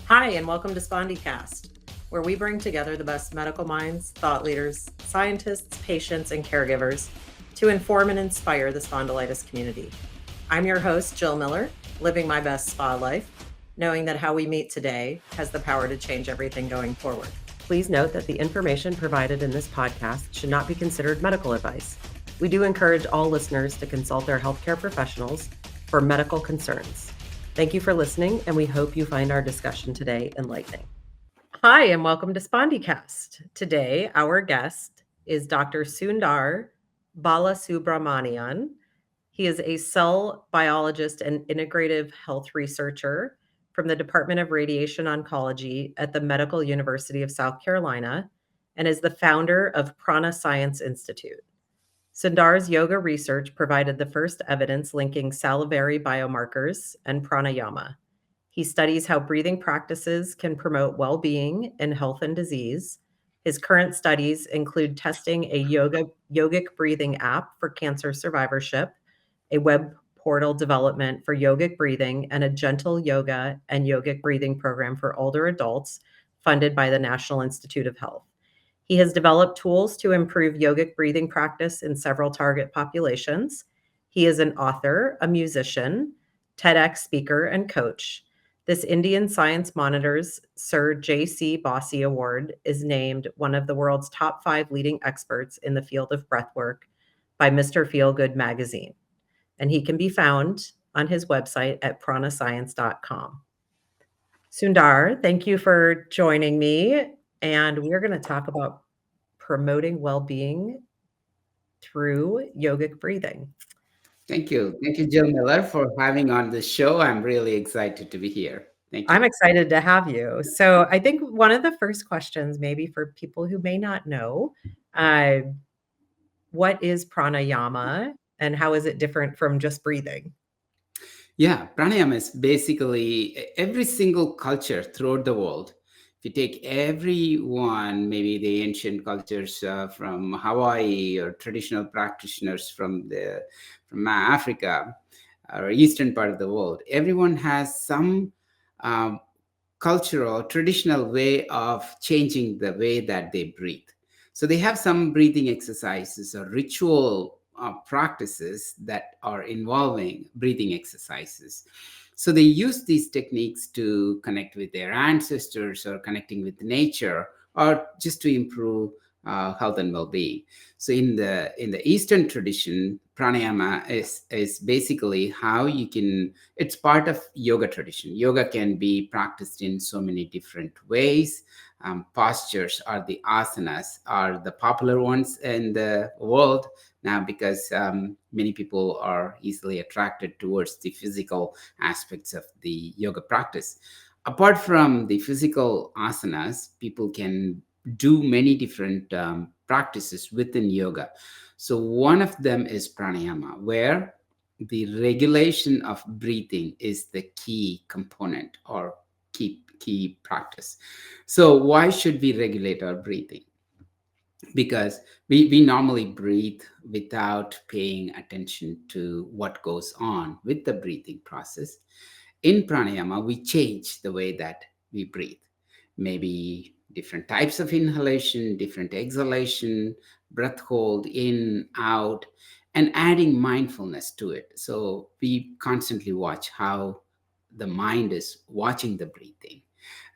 Hi, and welcome to SpondyCast, where we bring together the best medical minds, thought leaders, scientists, patients, and caregivers to inform and inspire the spondylitis community. I'm your host, Jill Miller, living my best spa life, knowing that how we meet today has the power to change everything going forward. Please note that the information provided in this podcast should not be considered medical advice. We do encourage all listeners to consult their healthcare professionals for medical concerns. Thank you for listening, and we hope you find our discussion today enlightening. Hi, and welcome to SpondyCast. Today, our guest is Dr. Sundar Balasubramanian. He is a cell biologist and integrative health researcher from the Department of Radiation Oncology at the Medical University of South Carolina and is the founder of Prana Science Institute. Sundar's yoga research provided the first evidence linking salivary biomarkers and pranayama. He studies how breathing practices can promote well-being in health and disease. His current studies include testing a yogic breathing app for cancer survivorship, a web portal development for yogic breathing, and a gentle yoga and yogic breathing program for older adults funded by the National Institute of Health. He has developed tools to improve yogic breathing practice in several target populations. He is an author, a musician, TEDx speaker, and coach. This Indian Science Monitor's Sir J.C. Bossy Award is named one of the world's top 5 leading experts in the field of breathwork by Mr. Feelgood magazine. And he can be found on his website at pranascience.com. Sundar, thank you for joining me. And we're going to talk about promoting well-being through yogic breathing. Thank you. Thank you, Jill Miller, for having on the show. I'm really excited to be here. Thank I'm you. excited to have you. So I think one of the first questions, maybe for people who may not know, uh, what is pranayama and how is it different from just breathing? Yeah, pranayama is basically every single culture throughout the world. If you take everyone, maybe the ancient cultures from Hawaii or traditional practitioners from Africa or eastern part of the world, everyone has some um, cultural traditional way of changing the way that they breathe. So they have some breathing exercises or ritual practices that are involving breathing exercises. So they use these techniques to connect with their ancestors or connecting with nature or just to improve health and well-being. So in the Eastern tradition, pranayama is basically how you can. It's part of yoga tradition. Yoga can be practiced in so many different ways. Postures or the asanas are the popular ones in the world now because many people are easily attracted towards the physical aspects of the yoga practice. Apart from the physical asanas, people can do many different practices within yoga. So one of them is pranayama, where the regulation of breathing is the key component or key practice. So why should we regulate our breathing? Because we normally breathe without paying attention to what goes on with the breathing process. In pranayama, we change the way that we breathe. Maybe different types of inhalation, different exhalation, breath hold in, out, and adding mindfulness to it. So we constantly watch how the mind is watching the breathing,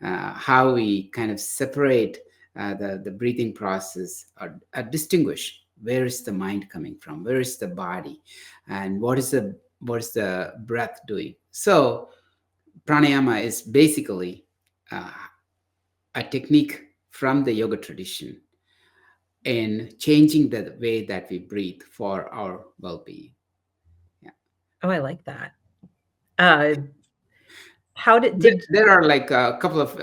how we kind of separate the breathing process or distinguish where is the mind coming from, where is the body, and what is the breath doing. So pranayama is basically uh, a technique from the yoga tradition in changing the way that we breathe for our well-being. Yeah. Oh, I like that. Uh, how There, did there are like a couple of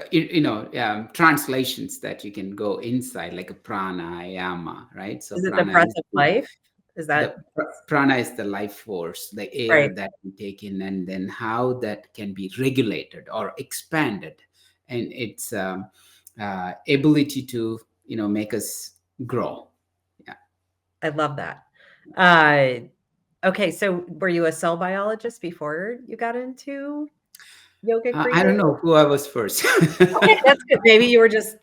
translations that you can go inside, like a pranayama, right? So is it the breath of life? Is the that prana is the life force, the air right? that we take in, and then how that can be regulated or expanded, and its ability to make us grow. Yeah. I love that. Uh, okay, so were you a cell biologist before you got into? yogic I don't breathing? know who I was first. Okay, that's good. Maybe you were just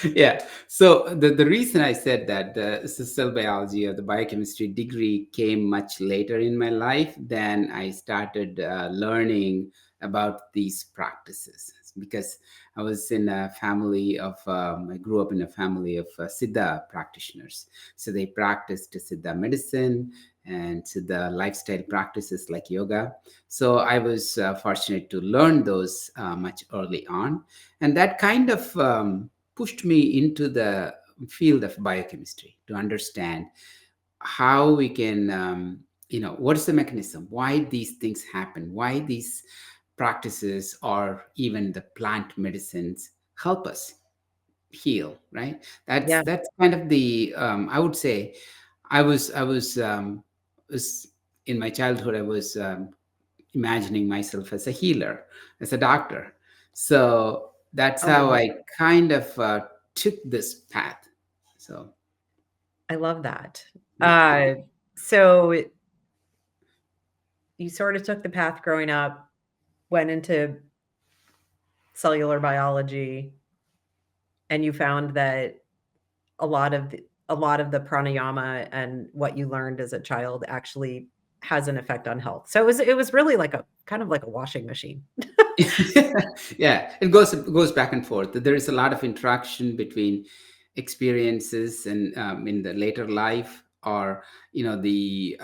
Yeah. So the reason I said that the cell biology or the biochemistry degree came much later in my life than I started learning about these practices, because I was in a family of I grew up in a family of Siddha practitioners. So they practiced Siddha medicine and Siddha lifestyle practices like yoga. So I was fortunate to learn those much early on, and that kind of pushed me into the field of biochemistry to understand how we can, what is the mechanism, why these things happen, why these practices or even the plant medicines help us heal, right? yeah. That's kind of the, I would say, I was in my childhood, I was imagining myself as a healer, as a doctor. So that's Oh, how wow. I kind of took this path. So, I love that. yeah. So you sort of took the path growing up, went into cellular biology, and you found that a lot of the pranayama and what you learned as a child actually has an effect on health. So it was really like a kind of like a washing machine. Yeah, it goes back and forth. There is a lot of interaction between experiences and in the later life, or the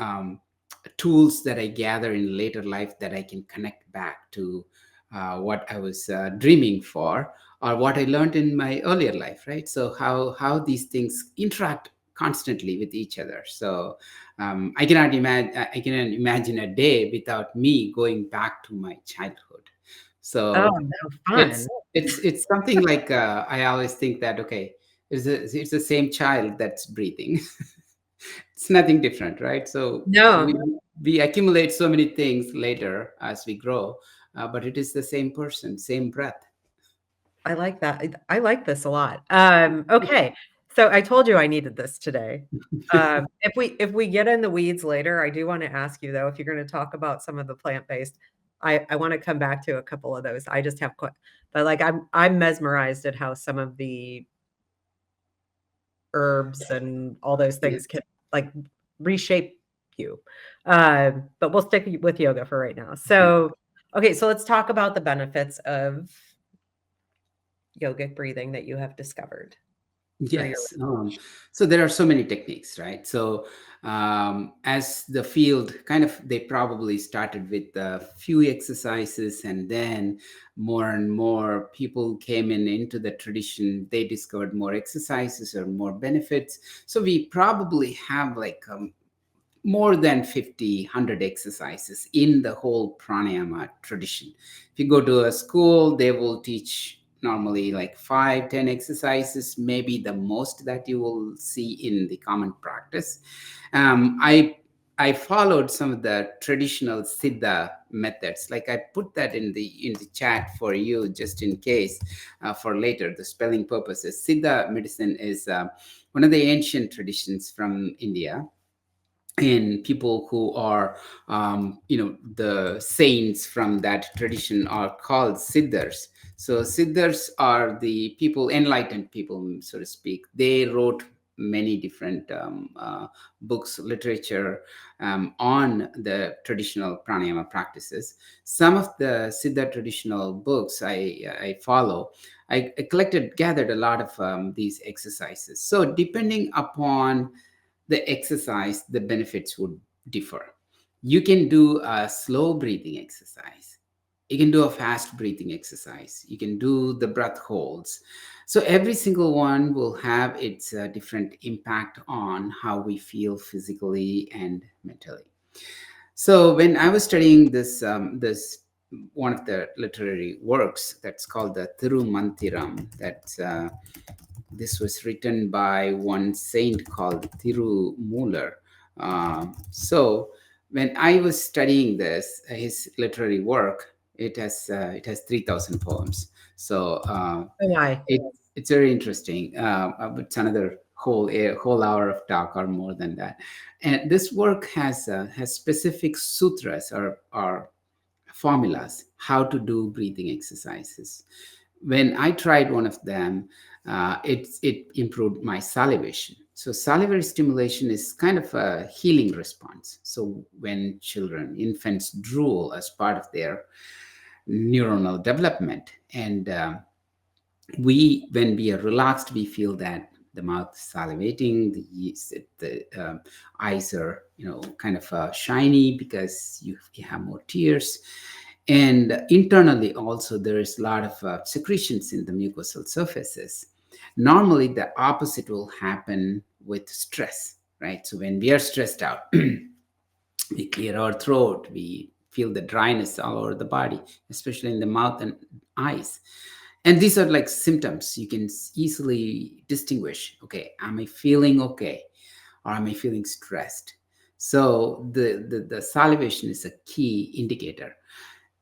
tools that I gather in later life that I can connect back to what I was dreaming for, or what I learned in my earlier life, right? So how these things interact constantly with each other. So I cannot imagine a day without me going back to my childhood. Oh, So no, fun. it's something like, I always think that, okay, it's the same child that's breathing. It's nothing different, right? So No, we accumulate so many things later as we grow, but it is the same person, same breath. I like that. I like this a lot. Okay. So I told you I needed this today. If we get in the weeds later, I do want to ask you though, if you're going to talk about some of the plant-based, I want to come back to a couple of those. I just have but like I'm mesmerized at how some of the herbs and all those Yes. things can like reshape you. But we'll stick with yoga for right now. So, okay, so let's talk about the benefits of yogic breathing that you have discovered through your Yes. So there are so many techniques, right? So as the field kind of, they probably started with a few exercises, and then more and more people came into the tradition. They discovered more exercises or more benefits. So we probably have like more than 50, 100 exercises in the whole pranayama tradition. If you go to a school, they will teach normally like 5, 10 exercises, maybe the most that you will see in the common practice. Um, i i followed some of the traditional siddha methods. Like, I put that in the chat for you, just in case, for later, the spelling purposes. Siddha medicine is one of the ancient traditions from India, and people who are the saints from that tradition are called siddhars. So siddhars are the people, enlightened people, so to speak. They wrote many different books, literature, on the traditional pranayama practices. Some of the siddha traditional books I follow, I gathered a lot of these exercises. So depending upon the exercise, the benefits would differ. You can do a slow breathing exercise. You can do a fast breathing exercise. You can do the breath holds. So every single one will have its different impact on how we feel physically and mentally. So when I was studying this one of the literary works that's called the Tirumantiram, that's this was written by one saint called Tirumular. So when I was studying his literary work, it has 3,000 poems. So Oh my. it's very interesting. It's another whole hour of talk or more than that. And this work has specific sutras, or formulas how to do breathing exercises. When I tried one of them, it improved my salivation. So salivary stimulation is kind of a healing response. So when children, infants drool as part of their neuronal development, and when we are relaxed, we feel that the mouth is salivating, the eyes are kind of shiny because you have more tears, and internally also there is a lot of secretions in the mucosal surfaces. Normally the opposite will happen with stress, right? So when we are stressed out, we clear our throat, we feel the dryness all over the body, especially in the mouth and eyes. And these are like symptoms you can easily distinguish. Okay, am I feeling okay, or am I feeling stressed? So the salivation is a key indicator.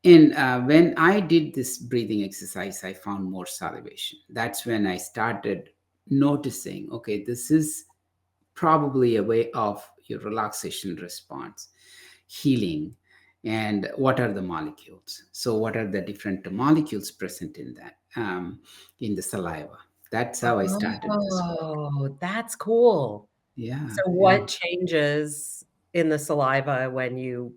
And when I did this breathing exercise, I found more salivation. That's when I started noticing, okay, this is probably a way of your relaxation response, healing. And what are the molecules? So what are the different molecules present in that, in the saliva? That's how I started this work. Oh, that's cool. Yeah, So yeah, what changes in the saliva when you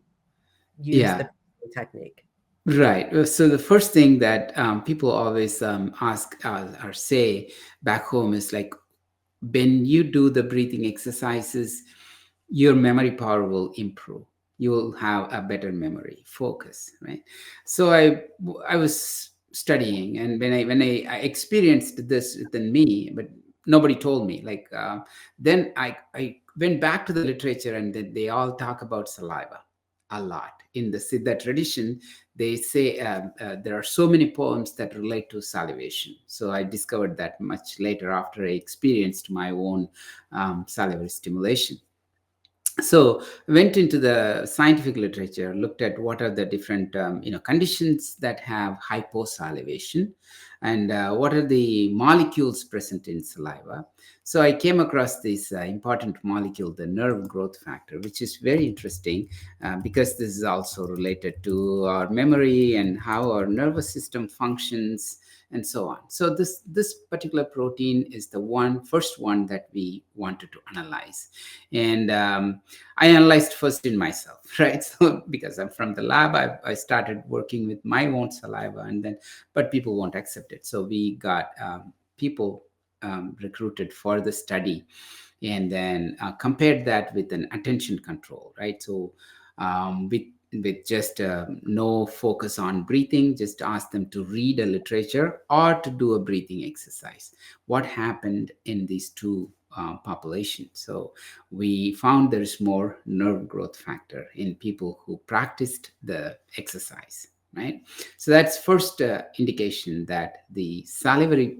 use the yeah. technique? Right. So the first thing that people always ask or say back home is like, when you do the breathing exercises, your memory power will improve. You will have a better memory focus, right? So I was studying, and when I experienced this within me, but nobody told me. Like then I went back to the literature, and then they all talk about saliva a lot. In the Siddha tradition, they say there are so many poems that relate to salivation. So I discovered that much later after I experienced my own salivary stimulation. So I went into the scientific literature, looked at what are the different conditions that have hyposalivation, and what are the molecules present in saliva. So I came across this important molecule, the nerve growth factor, which is very interesting because this is also related to our memory and how our nervous system functions and so on. So this particular protein is the first one that we wanted to analyze. And I analyzed first in myself, right? So because I'm from the lab, I started working with my own saliva, and then, but people won't accept it. So we got people recruited for the study, and then compared that with an attention control, right? So with just no focus on breathing, just ask them to read a literature or to do a breathing exercise. What happened in these two populations? So we found there is more nerve growth factor in people who practiced the exercise, right? So that's first indication that the salivary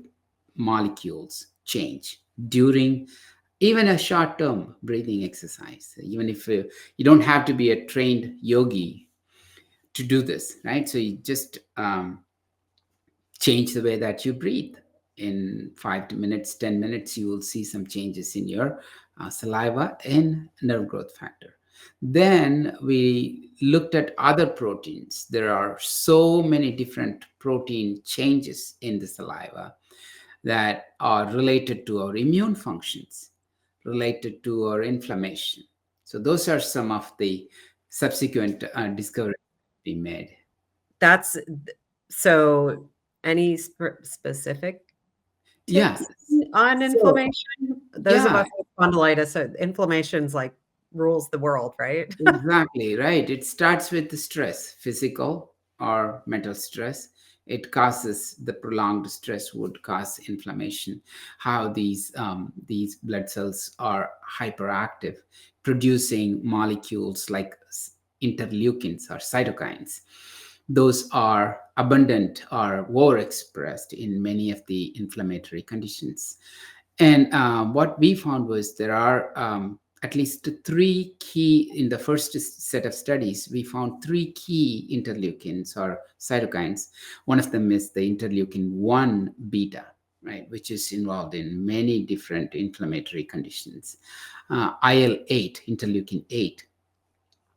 molecules change during even a short-term breathing exercise. Even if you don't have to be a trained yogi to do this, right? So you just change the way that you breathe. In 5 minutes, 10 minutes, you will see some changes in your saliva and nerve growth factor. Then we looked at other proteins. There are so many different protein changes in the saliva that are related to our immune functions, related to our inflammation. So those are some of the subsequent discoveries we made. That's so any specific Yeah. tips on So inflammation? Those of yeah, us with spondylitis, so inflammation's like rules the world, right? exactly, right. It starts with the stress, physical or mental stress. It causes the prolonged stress would cause inflammation. How these blood cells are hyperactive, producing molecules like interleukins or cytokines. Those are abundant or overexpressed in many of the inflammatory conditions. And what we found was there are at least three key, in the first set of studies, we found three key interleukins or cytokines. One of them is the interleukin 1 beta, right, which is involved in many different inflammatory conditions. IL 8, interleukin 8,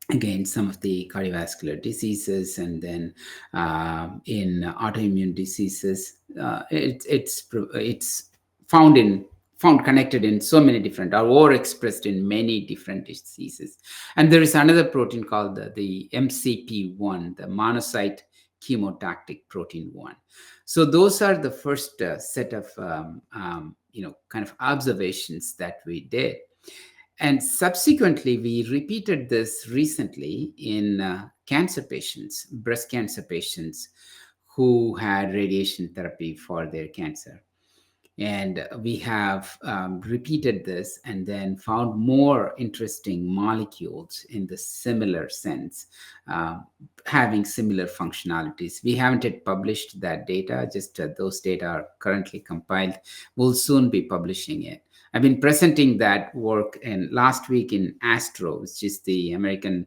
again some of the cardiovascular diseases, and then in autoimmune diseases, it's found in found connected in so many different, or overexpressed in many different diseases. And there is another protein called the MCP1, the monocyte chemotactic protein 1. So those are the first set of kind of observations that we did. And subsequently, we repeated this recently in cancer patients, breast cancer patients who had radiation therapy for their cancer. And we have repeated this and then found more interesting molecules in the similar sense, uh, having similar functionalities. We haven't yet published that data, just those data are currently compiled. We'll soon be publishing it. I've been presenting that work in last week in ASTRO, which is the American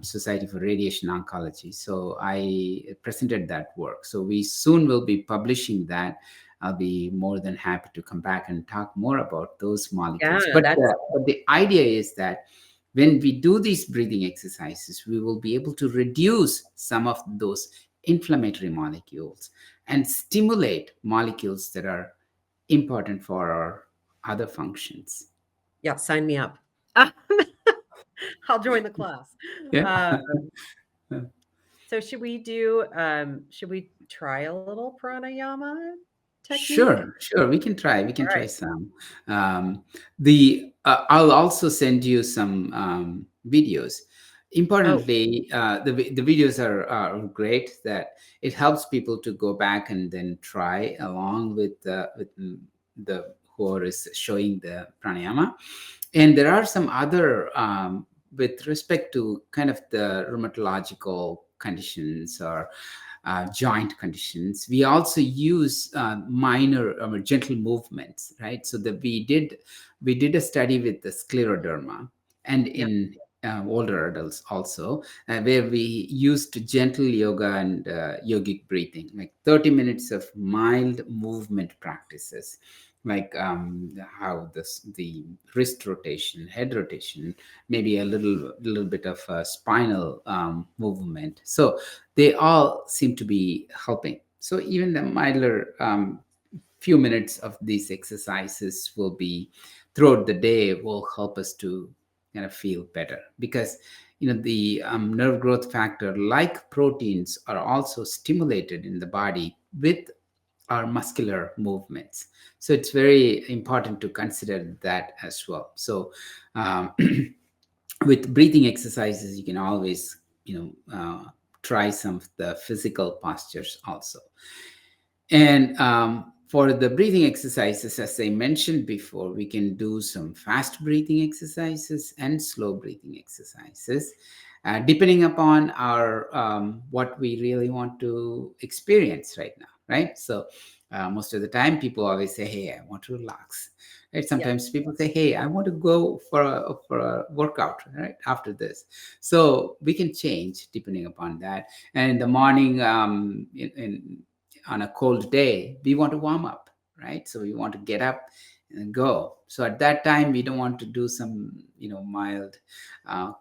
Society for Radiation Oncology. So I presented that work. So we soon will be publishing that. I'll be more than happy to come back and talk more about those Yeah, molecules. But the idea is that when we do these breathing exercises, we will be able to reduce some of those inflammatory molecules and stimulate molecules that are important for our other functions. yeah, sign me up. I'll join the class. Yeah. Uh, so should we try a little pranayama technique? Sure. We can try. We All can try right. some. The I'll also send you some videos. Oh, Importantly, the videos are great. That it helps people to go back and then try along with the who is showing the pranayama. And there are some other with respect to kind of the rheumatological conditions or joint conditions. We also use minor gentle movements, right? So that we did a study with the scleroderma and yeah. in older adults also, where we used gentle yoga and yogic breathing, like 30 minutes of mild movement practices, like how the wrist rotation, head rotation, maybe a little bit of spinal movement. So they all seem to be helping. So even the milder few minutes of these exercises will be throughout the day will help us to kind of feel better, because the nerve growth factor like proteins are also stimulated in the body with our muscular movements. So it's very important to consider that as well. So um, with breathing exercises, you can always try some of the physical postures also. And for the breathing exercises, as I mentioned before, we can do some fast breathing exercises and slow breathing exercises, depending upon our what we really want to experience right now, right? So most of the time, people always say, "Hey, I want to relax." Right? Yeah. Sometimes people say, "Hey, I want to go for a workout." Right after this, so we can change depending upon that. And in the morning, on a cold day, we want to warm up, right? So we want to get up and go. So at that time, we don't want to do some, mild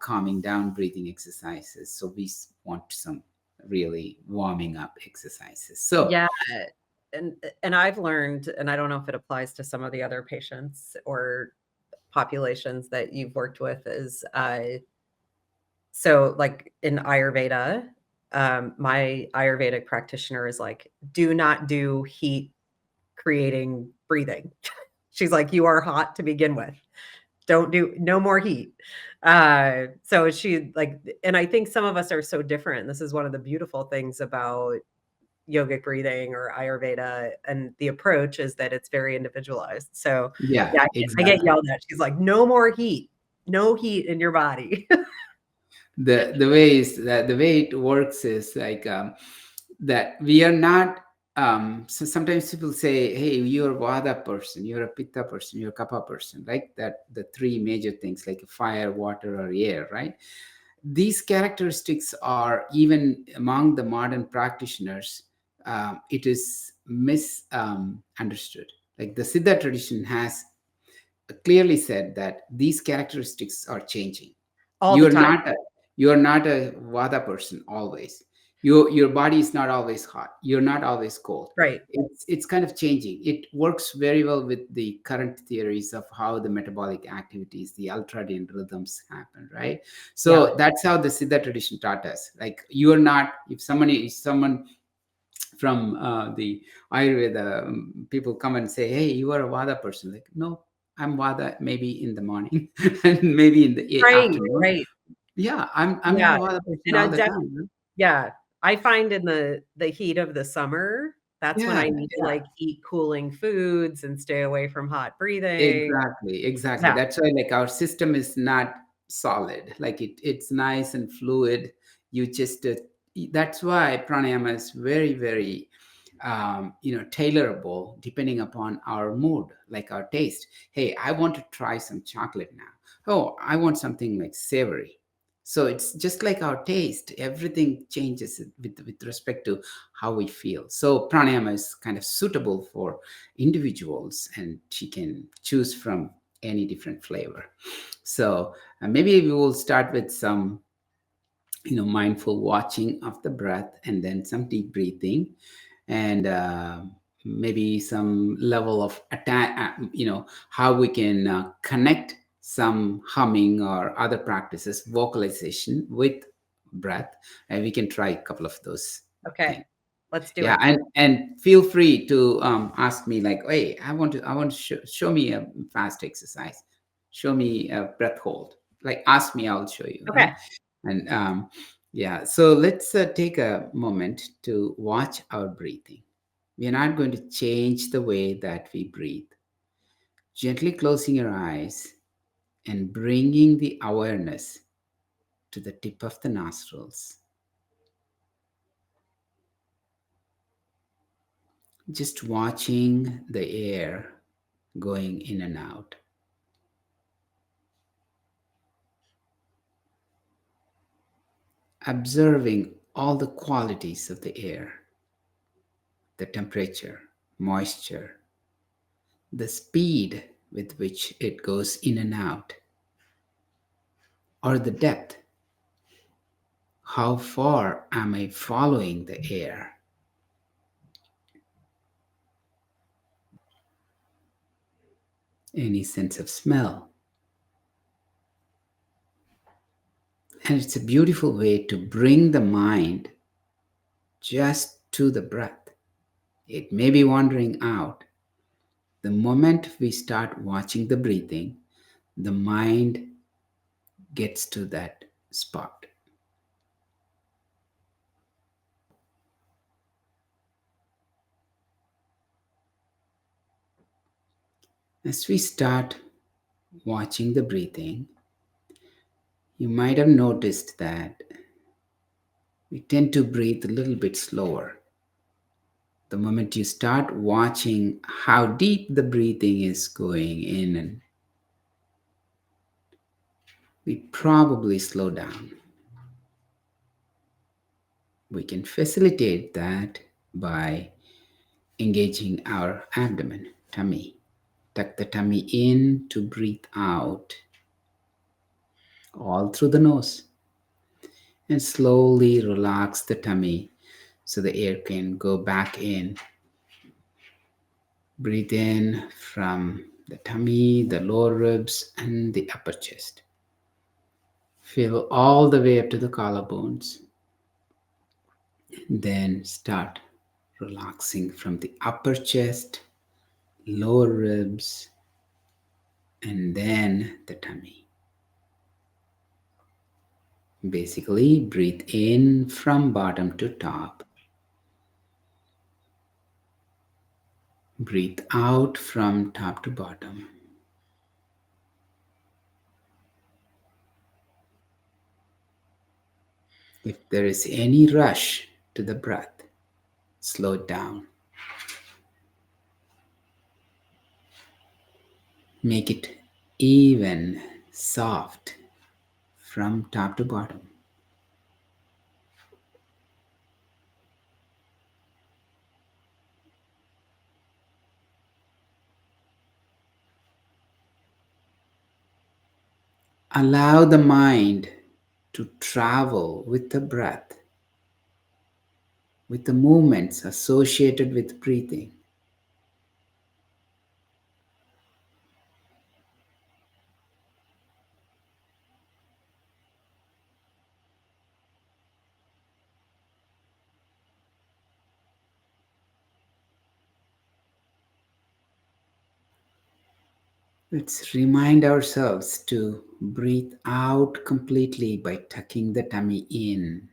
calming down breathing exercises. So we want some really warming up exercises. So Yeah. And I've learned, and I don't know if it applies to some of the other patients or populations that you've worked with, is so like in Ayurveda, my Ayurvedic practitioner is like, do not do heat creating breathing. She's like, you are hot to begin with. Don't do no more heat. So she like, and I think some of us are so different. This is one of the beautiful things about yogic breathing or Ayurveda, and the approach is that it's very individualized. So yeah, yeah, I get exactly. yelled at. She's like, no more heat, no heat in your body. The way it works is like that we are not so sometimes people say, hey, you're a vada person, you're a pitta person, you're a kapha person, right? That the three major things like fire, water, or air, right? These characteristics are, even among the modern practitioners, it is misunderstood. Like the Siddha tradition has clearly said that these characteristics are changing. All You the are time. not You're not a vada person always. Your body is not always hot. You're not always cold. Right. It's kind of changing. It works very well with the current theories of how the metabolic activities, the ultradian rhythms happen, right? Yeah. So that's how the Siddha tradition taught us. Like, you're not, if someone from the Ayurveda, people come and say, "Hey, you are a Vada person." Like, no, I'm Vada maybe in the morning and maybe in the Right, afternoon. right. Yeah, I'm not Yeah. a Vada person And I all the def time. Right? yeah. I find in the heat of the summer, that's when Yeah, I need to, yeah, like, eat cooling foods and stay away from hot breathing. exactly, exactly. Yeah. That's why, like, our system is not solid. Like, it's nice and fluid. You just that's why pranayama is very, very tailorable depending upon our mood, like our taste. Hey, I want to try some chocolate now. Oh, I want something like savory. So it's just like our taste. Everything changes with respect to how we feel. So pranayama is kind of suitable for individuals, and she can choose from any different flavor. So maybe we will start with some mindful watching of the breath, and then some deep breathing, and maybe some level of attack, how we can connect some humming or other practices, vocalization with breath, and we can try a couple of those Okay. things. Let's do Yeah, it. and feel free to ask me, like, hey, I want to show me a fast exercise, show me a breath hold, like, ask me, I'll show you, Okay. right? And yeah, so let's take a moment to watch our breathing. We are not going to change the way that we breathe. Gently closing your eyes and bringing the awareness to the tip of the nostrils. Just watching the air going in and out. Observing all the qualities of the air, the temperature, moisture, the speed with which it goes in and out, or the depth. How far am I following the air? Any sense of smell? And it's a beautiful way to bring the mind just to the breath. It may be wandering out. The moment we start watching the breathing, the mind gets to that spot. As we start watching the breathing, you might have noticed that we tend to breathe a little bit slower. The moment you start watching how deep the breathing is going in, and we probably slow down. We can facilitate that by engaging our abdomen, tummy. Tuck the tummy in to breathe out all through the nose, and slowly relax the tummy so the air can go back in. Breathe in from the tummy, the lower ribs, and the upper chest. Fill all the way up to the collarbones. Then start relaxing from the upper chest, lower ribs, and then the tummy. Basically, breathe in from bottom to top. Breathe out from top to bottom. If there is any rush to the breath, slow it down. Make it even, soft from top to bottom. Allow the mind to travel with the breath, with the movements associated with breathing. Let's remind ourselves to breathe out completely by tucking the tummy in.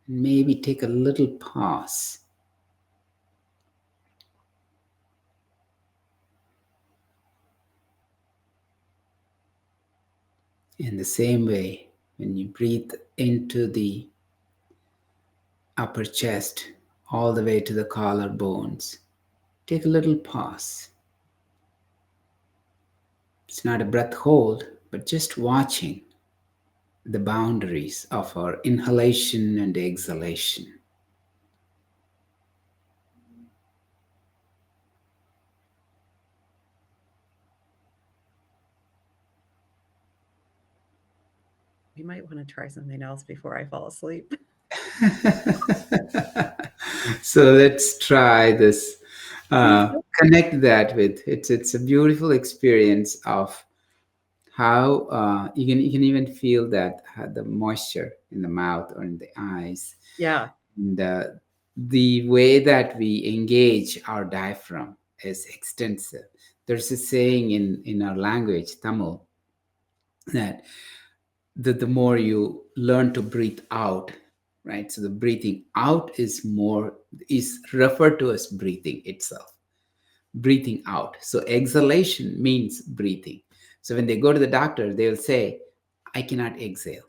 Maybe take a little pause. In the same way, when you breathe into the upper chest, all the way to the collarbones, take a little pause. It's not a breath hold, but just watching the boundaries of our inhalation and exhalation. We might want to try something else before I fall asleep. So let's try this. Connect that with it's a beautiful experience of how you can even feel that the moisture in the mouth or in the eyes, Yeah. and the way that we engage our diaphragm is extensive. There's a saying in our language, Tamil, that the more you learn to breathe out, right? So the breathing out is referred to as breathing itself, breathing out. So exhalation means breathing. So when they go to the doctor, they'll say, I cannot exhale.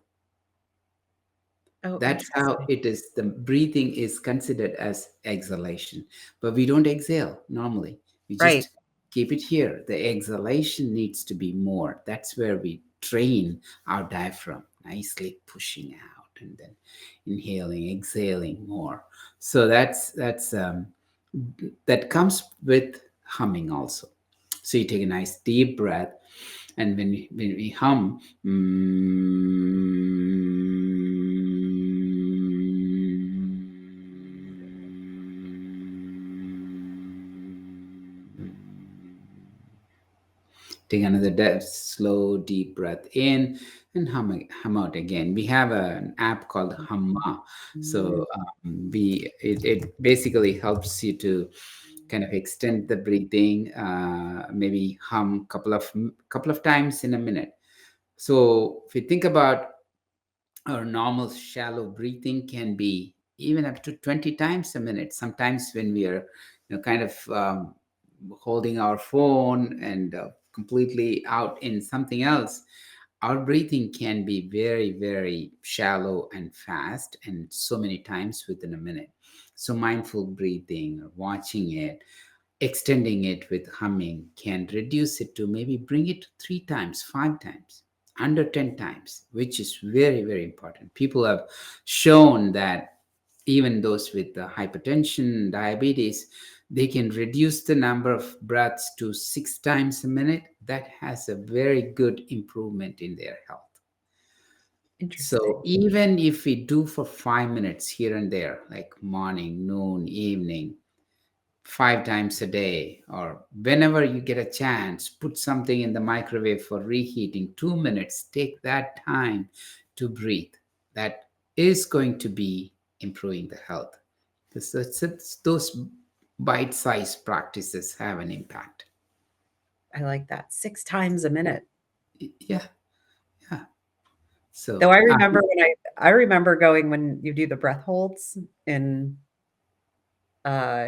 Oh, That's how interesting. it is. The breathing is considered as exhalation, but we don't exhale normally. We Right. just keep it here. The exhalation needs to be more. That's where we train our diaphragm, nicely pushing out and then inhaling, exhaling more. So that comes with humming also. So you take a nice deep breath, and when we hum, take another slow, deep breath in and hum out again. We have an app called Humma. So it basically helps you to kind of extend the breathing, maybe hum couple of times in a minute. So if you think about our normal shallow breathing can be even up to 20 times a minute. Sometimes when we are kind of holding our phone and completely out in something else, our breathing can be very, very shallow and fast, and so many times within a minute. So mindful breathing, or watching it, extending it with humming, can reduce it to maybe bring it 3 times, 5 times, under 10 times, which is very, very important. People have shown that even those with hypertension, diabetes, they can reduce the number of breaths to 6 times a minute. That has a very good improvement in their health. Interesting. So even if we do for 5 minutes here and there, like morning, noon, evening, 5 times a day, or whenever you get a chance, put something in the microwave for reheating, 2 minutes, take that time to breathe. That is going to be improving the health. Those bite-sized practices have an impact. I like that. 6 times a minute. Yeah, yeah. So Though I remember I remember going when you do the breath holds uh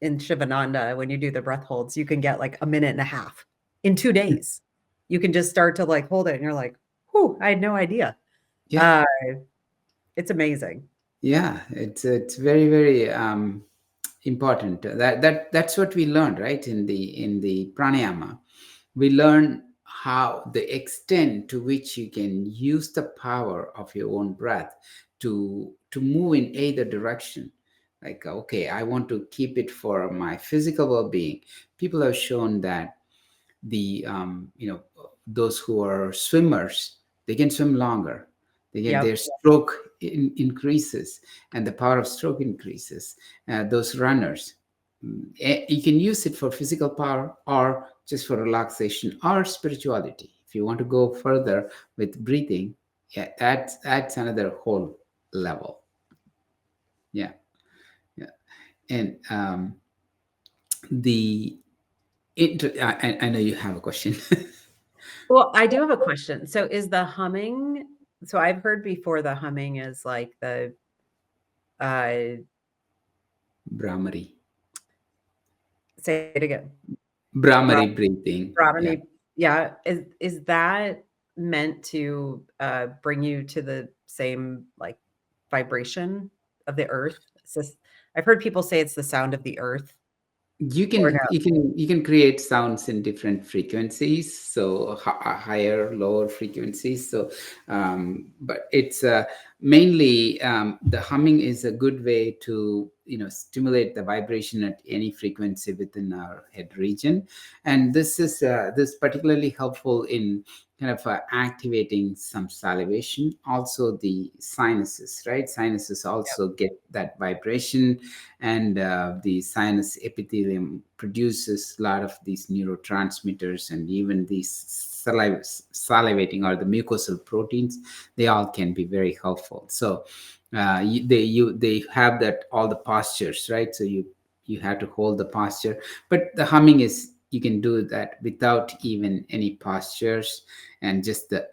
in Shivananda, when you do the breath holds, you can get like a minute and a half in 2 days. You can just start to like hold it and you're like, whew, I had no idea. yeah, Uh it's amazing. yeah, it's very, very important. That's what we learned, right? In the pranayama, we learn how the extent to which you can use the power of your own breath to move in either direction. Like, okay, I want to keep it for my physical well-being. People have shown that the those who are swimmers, they can swim longer. Their Yep. stroke increases, and the power of stroke increases. Those runners, you can use it for physical power or just for relaxation or spirituality. If you want to go further with breathing, yeah, that's another whole level. Yeah, yeah. And the I know you have a question. Well, I do have a question. So is the humming, so I've heard before the humming is like the uh Brahmari. say it again. Bra- Brahmari breathing. Yeah. Brahmani, yeah. Is that meant to bring you to the same like vibration of the earth? It's just, I've heard people say it's the sound of the earth you or can no. you can you can create sounds in different frequencies, so higher, lower frequencies. So but it's mainly the humming is a good way to stimulate the vibration at any frequency within our head region. And this particularly helpful in kind of activating some salivation, also the sinuses, right? Sinuses also get that vibration. And the sinus epithelium produces a lot of these neurotransmitters, and even these salivating or the mucosal proteins, they all can be very helpful. So they have that all the postures, right? So you have to hold the posture, but the humming is, you can do that without even any postures, and just the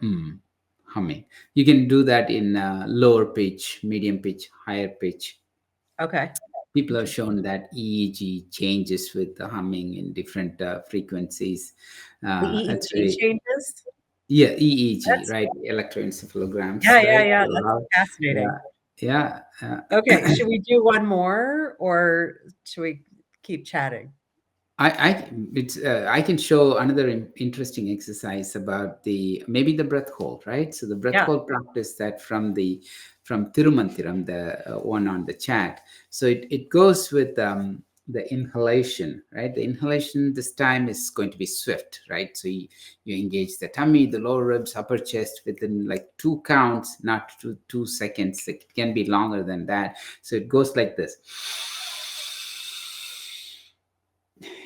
humming. You can do that in lower pitch, medium pitch, higher pitch. Okay. People have Interesting. shown that EEG changes with the humming in different frequencies. The That's EEG very, changes? yeah, EEG, That's right? Electroencephalograms, yeah, right? yeah. That's Wow. fascinating. Yeah, yeah. Okay, should we do one more or should we keep chatting? I can show another interesting exercise about the maybe the breath hold, right? So the breath Yeah. hold practice that from Tirumantiram, the one on the chat. So it goes with the inhalation, right? The inhalation this time is going to be swift, right? So you engage the tummy, the lower ribs, upper chest within like 2 counts, not 2 seconds. It can be longer than that. So it goes like this,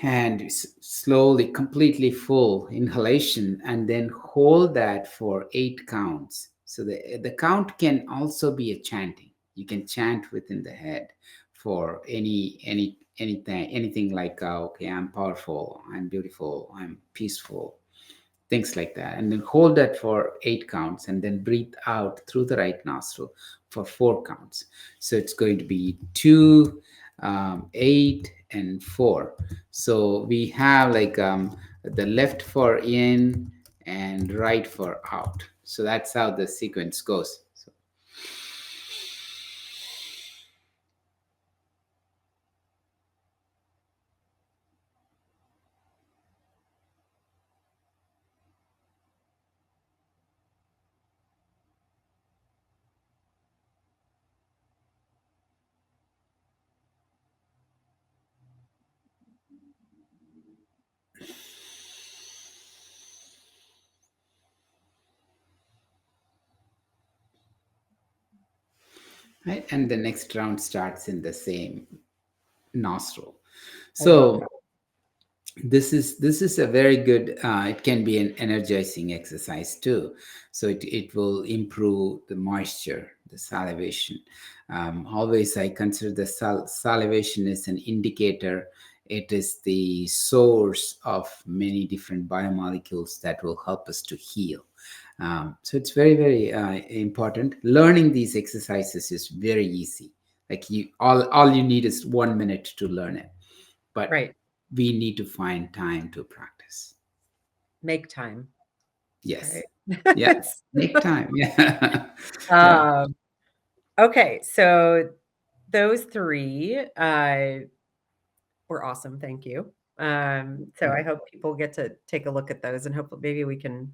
and slowly, completely full inhalation, and then hold that for 8 counts. So the count can also be a chanting. You can chant within the head for anything like okay, I'm powerful, I'm beautiful, I'm peaceful, things like that. And then hold that for 8 counts, and then breathe out through the right nostril for 4 counts. So it's going to be 2, 8, and 4. So we have like the left for in and right for out. So that's how the sequence goes. So, right, and the next round starts in the same nostril. I love So that. this is a very good, it can be an energizing exercise too. So it will improve the moisture, the salivation. Always I consider the salivation is an indicator. It is the source of many different biomolecules that will help us to heal. So it's very, very important. Learning these exercises is very easy. Like all you need is 1 minute to learn it, but Right. we need to find time to practice. Make time, Yes. right? Yeah. Make time. Yeah. Yeah. um, okay, so those three were awesome. Thank you. So I hope people get to take a look at those, and hopefully maybe we can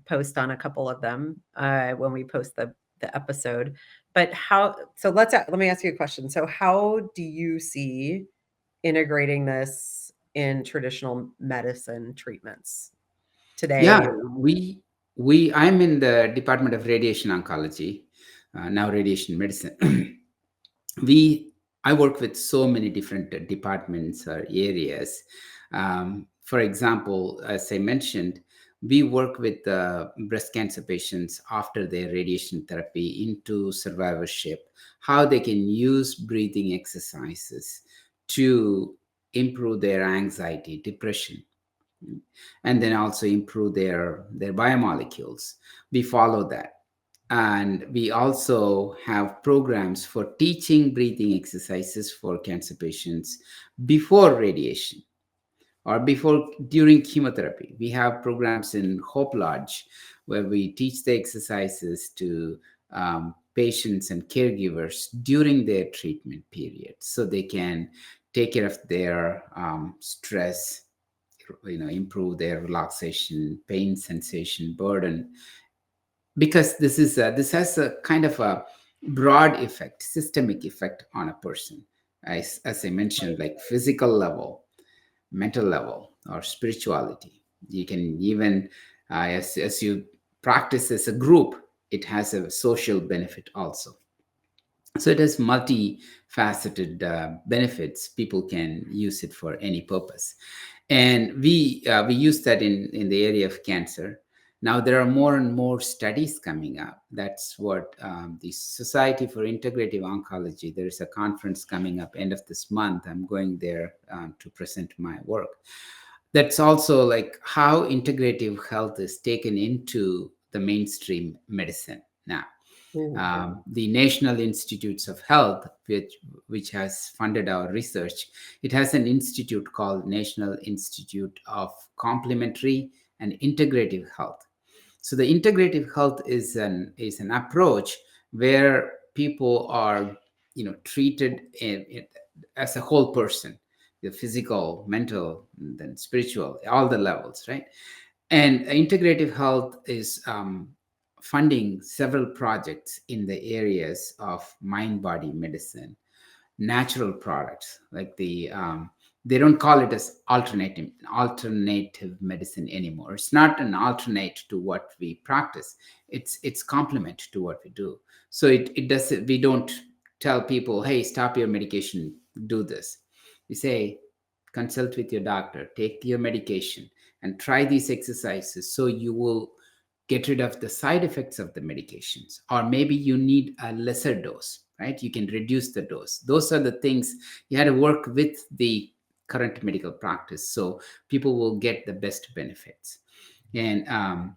post on a couple of them when we post the episode. But how? So let me ask you a question. So how do you see integrating this in traditional medicine treatments Yeah. today? We I'm in the Department of Radiation Oncology, now radiation medicine. we I work with so many different departments or areas. For example, as I mentioned, we work with breast cancer patients after their radiation therapy into survivorship, how they can use breathing exercises to improve their anxiety, depression, and then also improve their biomolecules. We follow that. And we also have programs for teaching breathing exercises for cancer patients before radiation or before during chemotherapy. We have programs in Hope Lodge where we teach the exercises to patients and caregivers during their treatment period so they can take care of their stress, improve their relaxation, pain sensation, burden, because this has a kind of a broad effect, systemic effect on a person, as I mentioned, like physical level, mental level, or spirituality. You can even as you practice as a group, it has a social benefit also. So it has multifaceted benefits. People can use it for any purpose, and we use that in the area of cancer. Now there are more and more studies coming up. That's what the Society for Integrative Oncology. There is a conference coming up end of this month. I'm going there to present my work. That's also like how integrative health is taken into the mainstream medicine now. Mm. The National Institutes of Health, which has funded our research, it has an institute called National Institute of Complementary and Integrative Health. So the integrative health is an approach where people are treated as a whole person, the physical, mental, and then spiritual, all the levels, right? And integrative health is funding several projects in the areas of mind body medicine, natural products like they don't call it as alternative medicine anymore. It's not an alternate to what we practice. It's complement to what we do. So it does it. We don't tell people, hey, stop your medication, do this. We say, consult with your doctor, take your medication, and try these exercises so you will get rid of the side effects of the medications. Or maybe you need a lesser dose, right? You can reduce the dose. Those are the things you had to work with the current medical practice so people will get the best benefits. And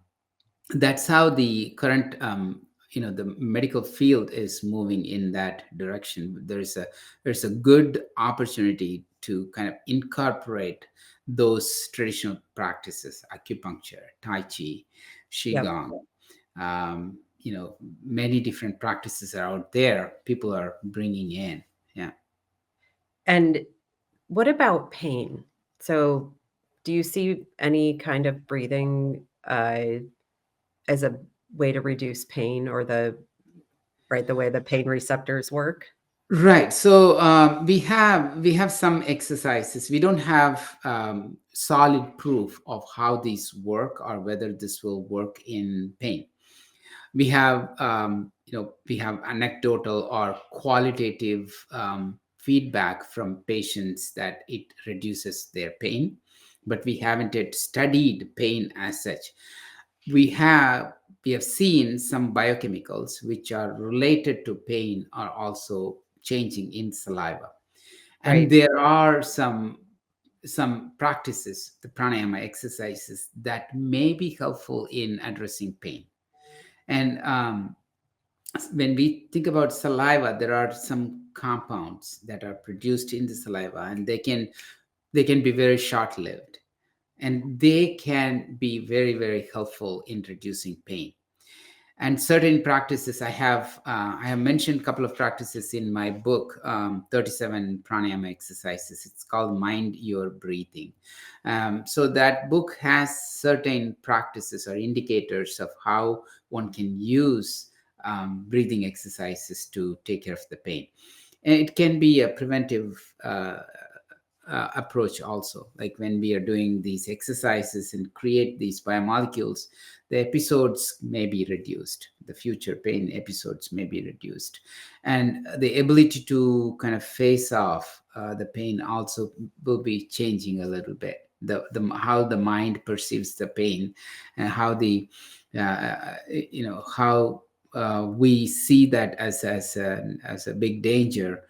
that's how the current the medical field is moving in that direction. There's a good opportunity to kind of incorporate those traditional practices, acupuncture, tai chi, Yep. qigong. Many different practices are out there, people are bringing in. Yeah. And what about pain? So, do you see any kind of breathing as a way to reduce pain or the way the pain receptors work? Right. So we have some exercises. We don't have solid proof of how these work or whether this will work in pain. We have anecdotal or qualitative feedback from patients that it reduces their pain, but we haven't yet studied pain as such. We have seen some biochemicals which are related to pain are also changing in saliva, and Right. there are some practices, the pranayama exercises, that may be helpful in addressing pain. And when we think about saliva, there are some compounds that are produced in the saliva, and they can be very short lived, and they can be very, very helpful in reducing pain. And certain practices, I have mentioned a couple of practices in my book, 37 pranayama exercises. It's called Mind Your Breathing. So that book has certain practices or indicators of how one can use breathing exercises to take care of the pain. And it can be a preventive approach also. Like when we are doing these exercises and create these biomolecules, the episodes may be reduced, the future pain episodes may be reduced, and the ability to kind of face off the pain also will be changing a little bit. The how the mind perceives the pain, and how the how we see that as a big danger,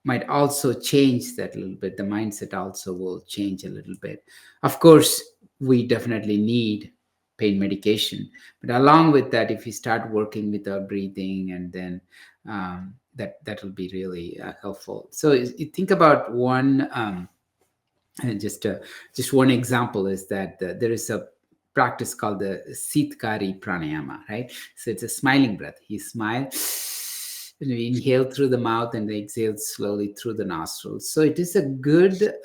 might also change that a little bit. The mindset also will change a little bit. Of course, we definitely need pain medication, but along with that, if we start working with our breathing, and then that will be really helpful. So you think about one. And just one example is that there is a practice called the Sitkari Pranayama, right? So it's a smiling breath. You smile, and you inhale through the mouth and exhale slowly through the nostrils. So it is a good,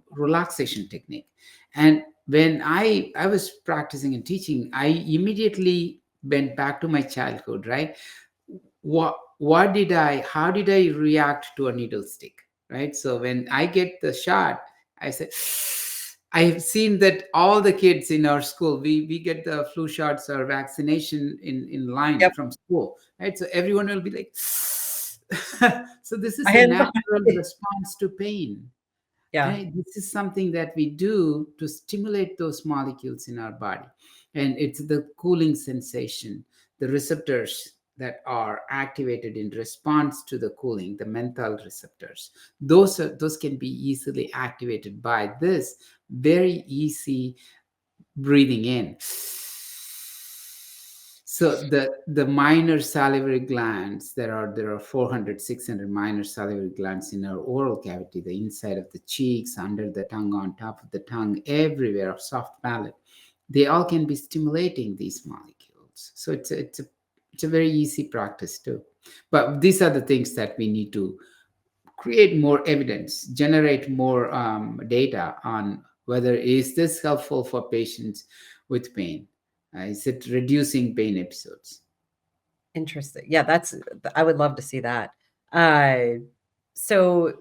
relaxation technique. And when I was practicing and teaching, I immediately went back to my childhood, right? How did I react to a needle stick, right? So when I get the shot, I said, I have seen that all the kids in our school, we get the flu shots or vaccination in line Yep. from school, right? So everyone will be like, so this is a Hands on. natural response to pain. Yeah. Right? This is something that we do to stimulate those molecules in our body. And it's the cooling sensation, the receptors that are activated in response to the cooling, the menthol receptors. Those can be easily activated by this very easy breathing in. So the minor salivary glands, there are 400, 600 minor salivary glands in our oral cavity, the inside of the cheeks, under the tongue, on top of the tongue, everywhere, soft palate. They all can be stimulating these molecules. So it's a very easy practice too. But these are the things that we need to create more evidence, generate more data on whether is this helpful for patients with pain. Is it reducing pain episodes? Interesting. Yeah, I would love to see that. So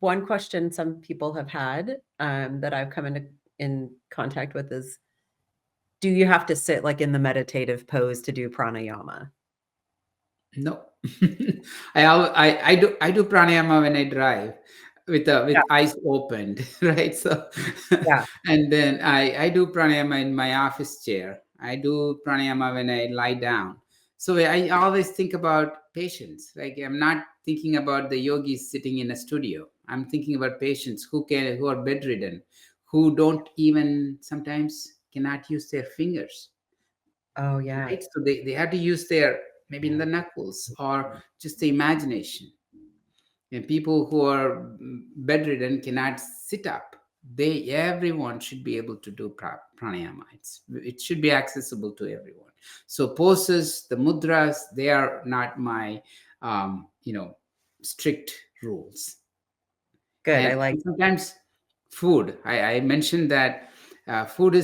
one question some people have had that I've come in contact with is, do you have to sit like in the meditative pose to do pranayama? No. I do pranayama when I drive with Yeah. eyes opened, right? So Yeah. and then I do pranayama in my office chair. I do pranayama when I lie down. So I always think about patients. Like I'm not thinking about the yogis sitting in a studio. I'm thinking about patients who are bedridden, who don't even sometimes cannot use their fingers, Oh, yeah. right? So they have to use their maybe in the knuckles or just the imagination. And people who are bedridden cannot sit up. Everyone should be able to do pranayama. It should be accessible to everyone. So poses, the mudras, they are not my strict rules. Good. I And like. sometimes food. I mentioned that food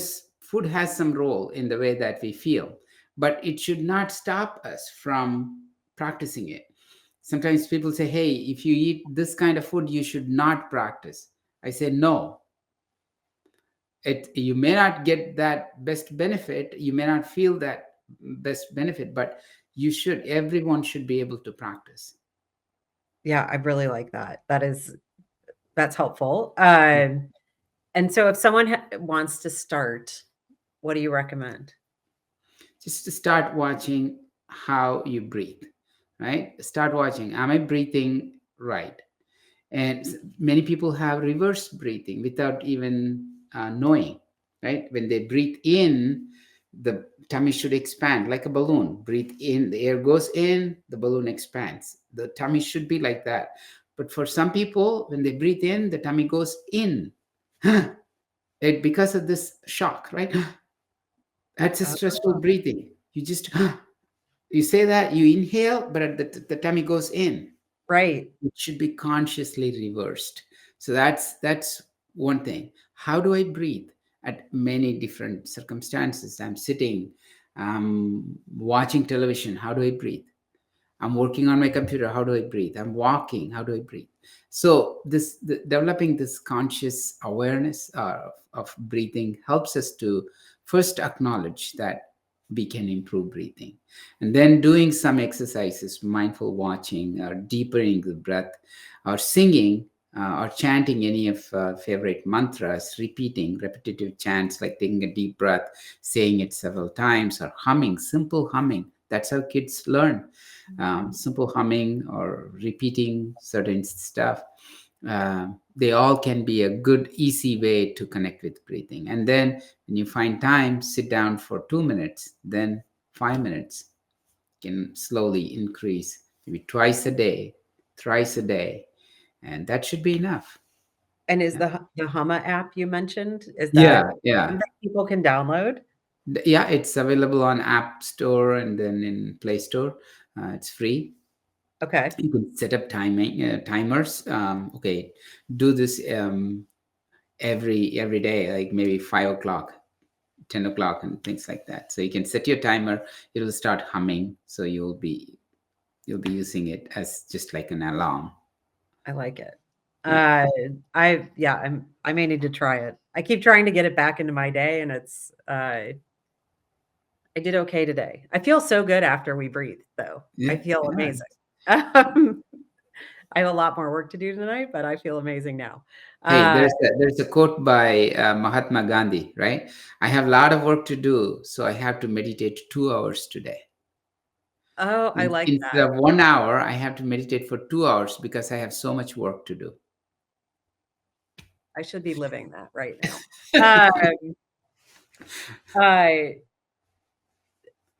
has some role in the way that we feel, but it should not stop us from practicing it. Sometimes people say, hey, if you eat this kind of food, you should not practice. I say no. You may not get that best benefit, you may not feel that best benefit, but everyone should be able to practice. Yeah, I really like that. That's helpful. And so if someone wants to start, what do you recommend? Just to start watching how you breathe, right? Start watching, am I breathing right? And many people have reverse breathing without even knowing, right? When they breathe in, the tummy should expand like a balloon. Breathe in, the air goes in, the balloon expands. The tummy should be like that. But for some people, when they breathe in, the tummy goes in. Because of this shock, right? That's a stressful Oh, breathing. You just you say that, you inhale, but the tummy goes in. right. It should be consciously reversed. So that's one thing. How do I breathe at many different circumstances? I'm sitting, watching television. How do I breathe? I'm working on my computer. How do I breathe? I'm walking. How do I breathe? So developing this conscious awareness of breathing helps us to first acknowledge that we can improve breathing, and then doing some exercises, mindful watching, or deepening the breath, or singing, or chanting any of favorite mantras, repeating repetitive chants like taking a deep breath, saying it several times, or humming, simple humming. That's how kids learn. Simple humming or repeating certain stuff. They all can be a good, easy way to connect with breathing. And then when you find time, sit down for 2 minutes, then 5 minutes. Can slowly increase, maybe twice a day, thrice a day, and that should be enough. And is Yeah, the Huma app you mentioned, is yeah, that one yeah. that people can download? Yeah, it's available on App Store and then in Play Store. It's free. Okay. You can set up timers. Okay, do this every day, like maybe 5 o'clock, 10 o'clock, and things like that. So you can set your timer. It will start humming. So you'll be using it as just like an alarm. I like it. Yeah. Uh, I may need to try it. I keep trying to get it back into my day, and I did okay today. I feel so good after we breathe, though. I Yeah. feel Yeah. amazing. Um, I have a lot more work to do tonight, but I feel amazing now. Hey, Uh, there's a quote by Mahatma Gandhi, right? I have a lot of work to do, so I have to meditate 2 hours today. oh, I like Instead that. of 1 hour, I have to meditate for 2 hours because I have so much work to do. I should be living that right now. Um, I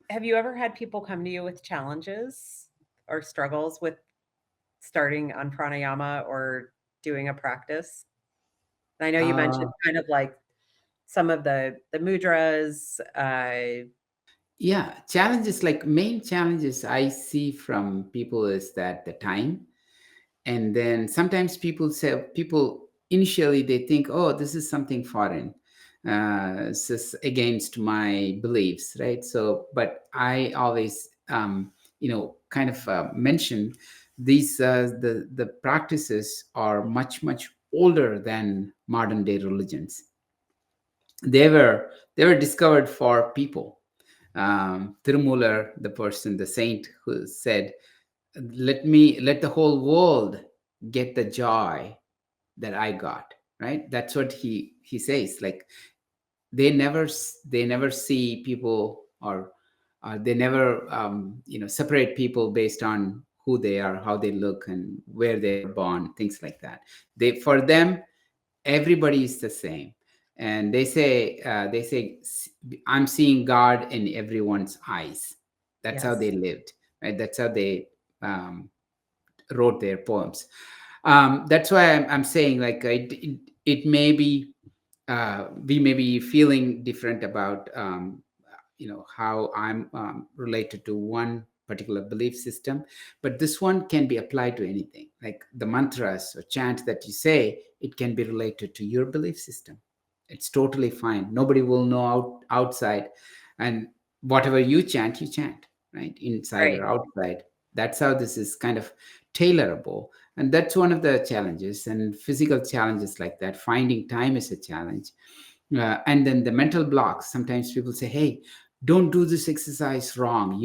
have you ever had people come to you with challenges or struggles with starting on pranayama or doing a practice? And I know you mentioned Uh, kind of like some of the mudras. yeah, challenges, like main challenges I see from people is that the time. And then sometimes people initially they think, oh, this is something foreign, this is against my beliefs, right? So but I always kind of mention these the practices are much older than modern day religions. They were discovered for people. Tirumular, the person, the saint who said, let the whole world get the joy that I got, right? That's what he says. Like they never see people, or they never separate people based on who they are, how they look, and where they were born, things like that. They For them, everybody is the same. And they say I'm seeing God in everyone's eyes. That's how Yes. they lived, right? That's how they um, wrote their poems. That's why I'm saying, like, it may be we may be feeling different about how I'm related to one particular belief system, but this one can be applied to anything. Like the mantras or chant that you say, it can be related to your belief system. It's totally fine. Nobody will know outside, and whatever you chant, right, inside Right. or outside. That's how this is kind of tailorable. And that's one of the challenges, and physical challenges like that. Finding time is a challenge. And then the mental blocks. Sometimes people say, hey, don't do this exercise wrong.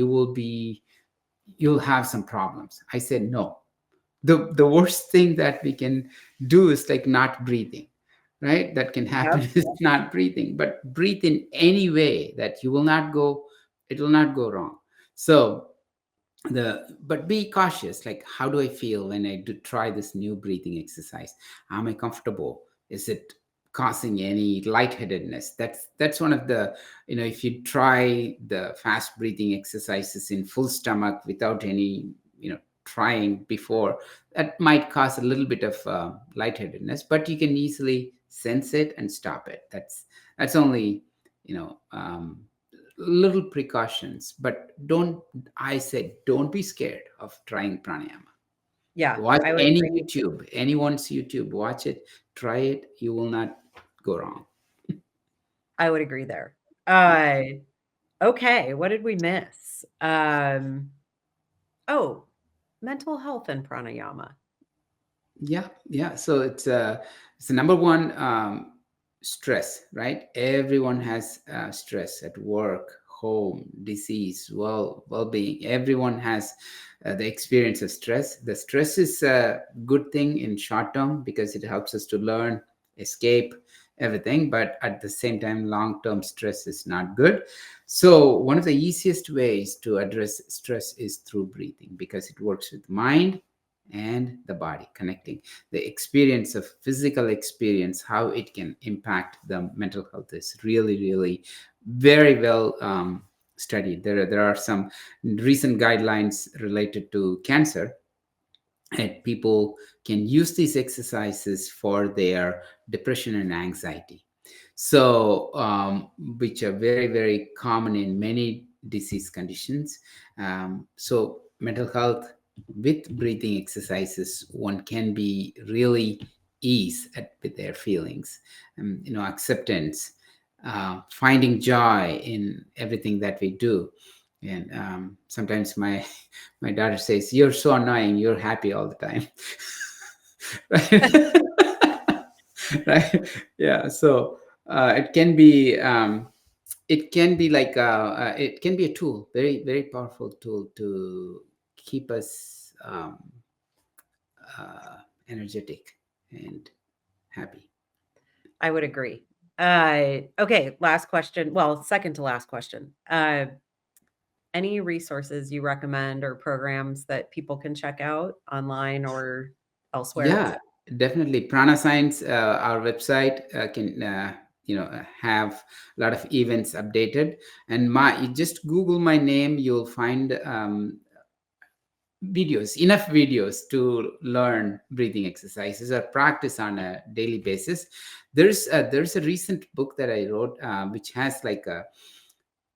You'll have some problems. I said, no. The worst thing that we can do is like not breathing, right? That can happen Yep. is not breathing, but breathe in any way that it will not go wrong. So but be cautious, like, how do I feel when I do try this new breathing exercise? Am I comfortable? Is it causing any lightheadedness? That's one of the, if you try the fast breathing exercises in full stomach without any, trying before, that might cause a little bit of lightheadedness, but you can easily sense it and stop it. That's only, little precautions. But don't be scared of trying pranayama. Yeah, Watch I would agree. anyone's YouTube, watch it, try it, you will not go wrong. I would agree there. Yeah. Okay, what did we miss? Oh, mental health and pranayama. Yeah. So it's the number one, stress, right? Everyone has stress at work, home, disease, well-being. Everyone has the experience of stress. The stress is a good thing in short term because it helps us to learn, escape everything. But at the same time, long-term stress is not good. So one of the easiest ways to address stress is through breathing because it works with mind and the body, connecting the experience of physical experience, how it can impact the mental health is really, really very well studied. There are some recent guidelines related to cancer, and people can use these exercises for their depression and anxiety, so which are very, very common in many disease conditions. So mental health with breathing exercises, one can be really ease with their feelings, acceptance, finding joy in everything that we do. And sometimes my daughter says, "You're so annoying. You're happy all the time." Right? Right? Yeah. So it can be like it can be a tool, very, very powerful tool to keep us energetic and happy. I would agree. Okay, last question. Well, second to last question. Any resources you recommend or programs that people can check out online or elsewhere? Yeah, definitely. Prana Science, our website can have a lot of events updated. And you just Google my name, you'll find enough videos to learn breathing exercises or practice on a daily basis. There's a recent book that I wrote, which has like a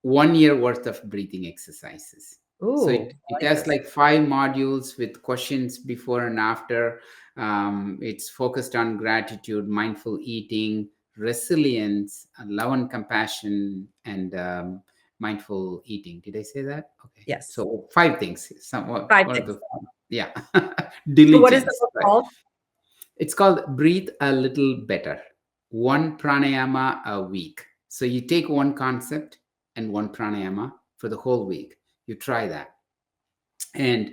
1 year worth of breathing exercises. So Ooh, I it like has this. like 5 modules with questions before and after. It's focused on gratitude, mindful eating, resilience, love and compassion, and mindful eating. Did I say that? Okay. Yes. So 5 things. Somewhat 5 one of things. the yeah. So what is the Diligence. book Right. called? It's called Breathe a Little Better. One pranayama a week. So you take one concept and one pranayama for the whole week. You try that. And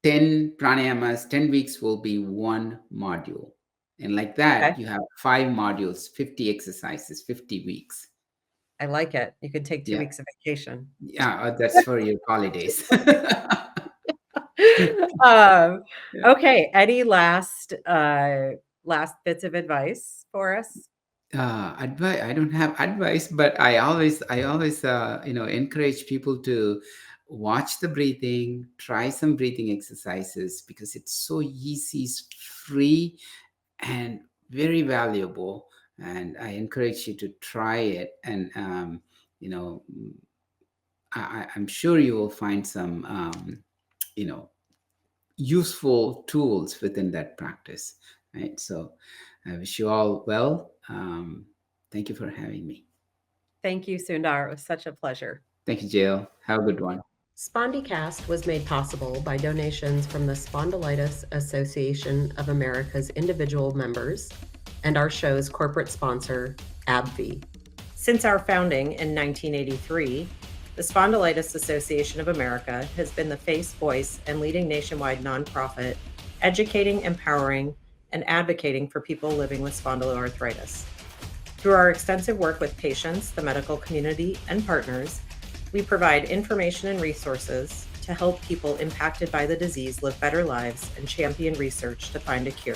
10 pranayamas, 10 weeks will be one module. And like Okay, that, you have 5 modules, 50 exercises, 50 weeks. I like it. You could take 2 Yeah. weeks of vacation. Yeah. That's for your holidays. Um, Yeah. okay, any last bits of advice for us? Advice, I don't have advice, but I always encourage people to watch the breathing, try some breathing exercises because it's so easy, it's free, and very valuable. And I encourage you to try it. And you know I'm sure you will find some you know useful tools within that practice, right? So I wish you all well. Thank you for having me. Thank you, Sundar. It was such a pleasure. Thank you, Jill. Have a good one. SpondyCast was made possible by donations from the Spondylitis Association of America's individual members and our show's corporate sponsor, AbbVie. Since our founding in 1983, the Spondylitis Association of America has been the face, voice, and leading nationwide nonprofit educating, empowering, and advocating for people living with spondyloarthritis. Through our extensive work with patients, the medical community, and partners, we provide information and resources to help people impacted by the disease live better lives and champion research to find a cure.